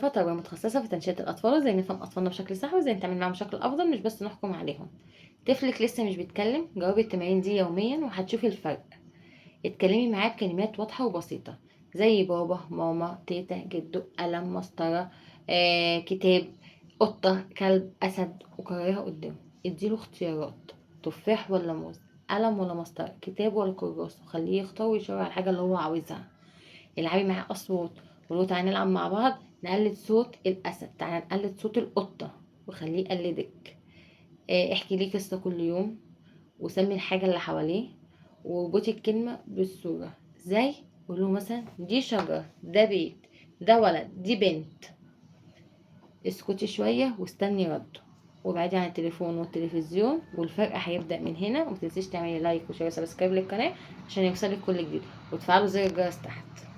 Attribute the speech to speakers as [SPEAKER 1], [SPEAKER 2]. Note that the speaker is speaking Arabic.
[SPEAKER 1] هدفها تربية متخصصة في تنشئة الأطفال، وإزاي نفهم أطفالنا بشكل صح، وإزاي نتعامل معاهم بشكل أفضل مش بس نحكم عليهم. طفلك لسه مش بيتكلم، جاوبي التمارين دي يوميا وهتشوفي الفرق. اتكلمي معاه بكلمات واضحة وبسيطة، زي بابا، ماما، تيتا، جدو، قلم، مسطرة، كتاب، قطة، كلب، أسد، وكرريها قدامه. اديله اختيارات: تفاح ولا موز، قلم ولا مسطرة، كتاب ولا كراسة، وخليه يختار ويشاور على الحاجة اللي هو عاوزها. العبي معاه أصوات، قولوا تعالى نلعب مع بعض، نقلد صوت الأسد، تعالى نقلد صوت القطة، وخليه يقلدك. احكي ليه قصة كل يوم، وسمي الحاجة اللي حواليه، واربطي الكلمة بالصورة. زي قولوا مثلا: دي شجرة، ده بيت، ده ولد، دي بنت. اسكتي شوية واستني رده، وابعدي عن التليفون والتلفزيون، والفرق هيبدأ من هنا. ومتنسيش تعملي لايك وشير وسبسكرايب للقناة عشان يوصلك كل جديد، وتفعلوا زر الجرس تحت.